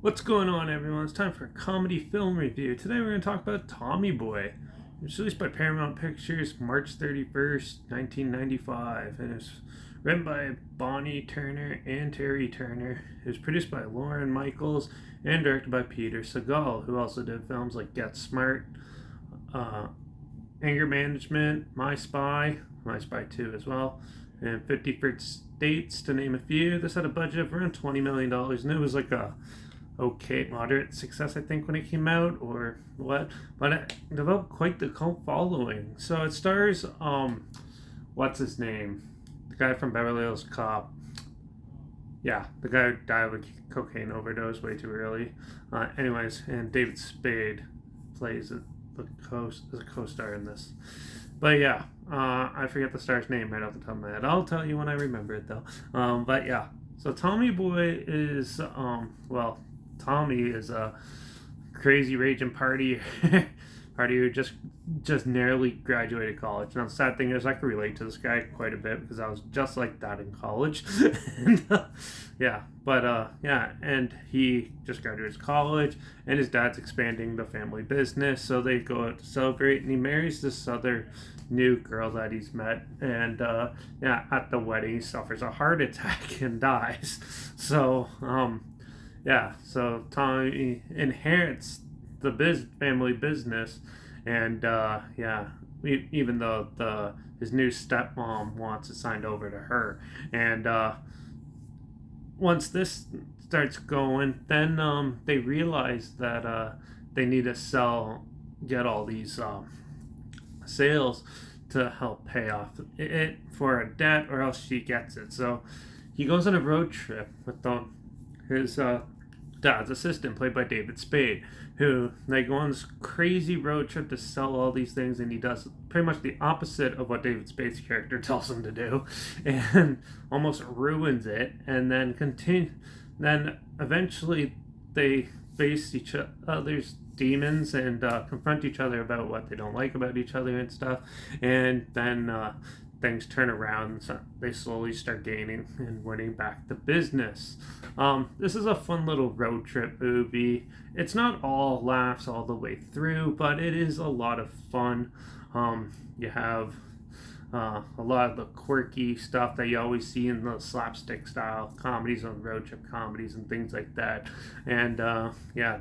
What's going on, everyone? It's time for a comedy film review. Today we're going to talk about Tommy Boy. It was released by Paramount Pictures March 31st, 1995, and it's written by Bonnie Turner and Terry Turner. It was produced by Lauren Michaels and directed by Peter Segal, who also did films like Get Smart, Anger Management, My Spy 2 as well, and 50 First Dates, to name a few. This had a budget of around $20 million, and it was like a moderate success, I think, when it came out, or what, but it developed quite the cult following. So it stars what's his name, the guy from Beverly Hills Cop, the guy who died with cocaine overdose way too early, anyways, and David Spade plays as a co-star in this. But I forget the star's name right off the top of my head. I'll tell you when I remember it, though. So Tommy Boy is Tommy is a crazy raging party who just narrowly graduated college. Now the sad thing is I can relate to this guy quite a bit because I was just like that in college. And he just graduated college, and his dad's expanding the family business, so they go out to celebrate, and he marries this other new girl that he's met, and at the wedding he suffers a heart attack and dies. So Tommy inherits the family business, and even though his new stepmom wants it signed over to her, and once this starts going, then they realize that they need to get all these sales to help pay off it for a debt, or else she gets it. So he goes on a road trip with his dad's assistant, played by David Spade, who they go on this crazy road trip to sell all these things, and he does pretty much the opposite of what David Spade's character tells him to do, and almost ruins it. And then eventually they face each other's demons and confront each other about what they don't like about each other and stuff, and then things turn around, so they slowly start gaining and winning back the business. This is a fun little road trip movie. It's not all laughs all the way through, but it is a lot of fun. You have a lot of the quirky stuff that you always see in the slapstick style comedies, on road trip comedies and things like that. And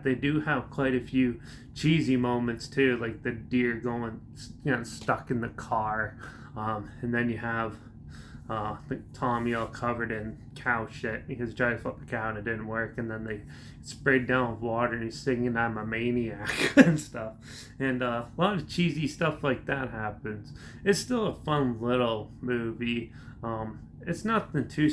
they do have quite a few cheesy moments too, like the deer going stuck in the car. And then you have Tommy all covered in cow shit because he tried to flip a cow and it didn't work, and then they sprayed down with water and he's singing "I'm a Maniac" and stuff. And a lot of cheesy stuff like that happens. It's still a fun little movie. It's nothing too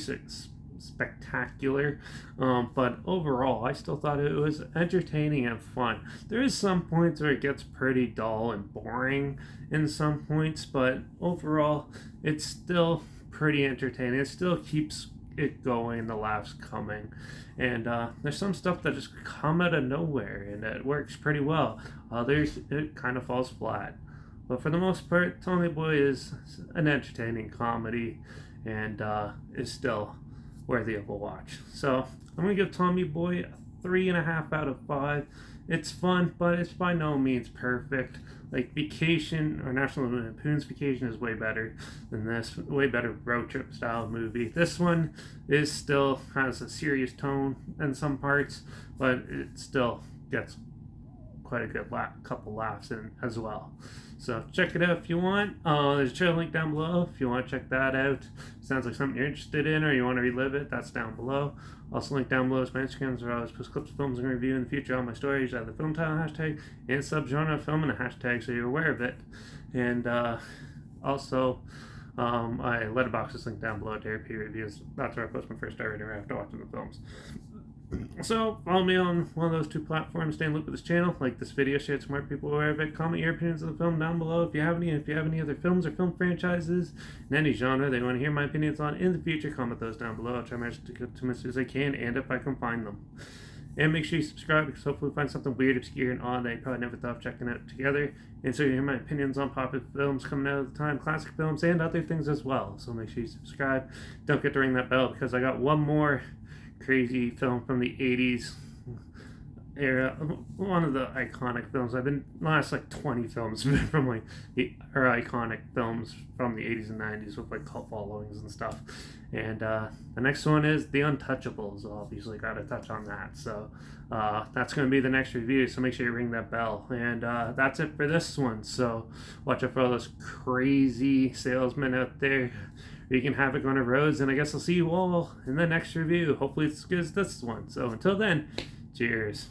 spectacular, but overall I still thought it was entertaining and fun. There is some points where it gets pretty dull and boring in some points, but overall it's still pretty entertaining. It still keeps it going, the laughs coming, and there's some stuff that just come out of nowhere and it works pretty well. Others it kind of falls flat, but for the most part Tommy Boy is an entertaining comedy and is still worthy of a watch. So I'm going to give Tommy Boy a 3.5 out of 5. It's fun, but it's by no means perfect. Like Vacation or National Lampoon's Vacation is way better than this, way better road trip style movie. This one still has a serious tone in some parts, but it still gets quite a good couple laughs in as well. So check it out if you want. There's a trailer link down below if you want to check that out. Sounds like something you're interested in or you want to relive it, that's down below. Also link down below is my Instagrams where I always post clips of films I'm going to review in the future on my stories. I have the film title hashtag and subgenre of film and a hashtag so you're aware of it. And also my Letterbox is linked down below to repeat reviews. That's where I post my first star rating after watching the films. So follow me on one of those two platforms. Stay in loop with this channel. Like this video, share it so more people are aware of it. Comment your opinions of the film down below if you have any other films or film franchises in any genre that you want to hear my opinions on in the future. Comment those down below. I'll try my best to get to them as soon as I can, and if I can find them. And make sure you subscribe because hopefully we'll find something weird, obscure, and odd that you probably never thought of checking out together. And so you hear my opinions on popular films coming out of the time, classic films, and other things as well. So make sure you subscribe. Don't forget to ring that bell because I got one more crazy film from the 80s era, one of the iconic films. I've been last like 20 films from like or iconic films from the 80s and 90s with like cult followings and stuff. And the next one is The Untouchables. Obviously, got to touch on that. So that's going to be the next review. So make sure you ring that bell. And that's it for this one. So watch out for all those crazy salesmen out there wreaking havoc on the roads. And I guess I'll see you all in the next review. Hopefully, it's as good as this one. So until then, cheers.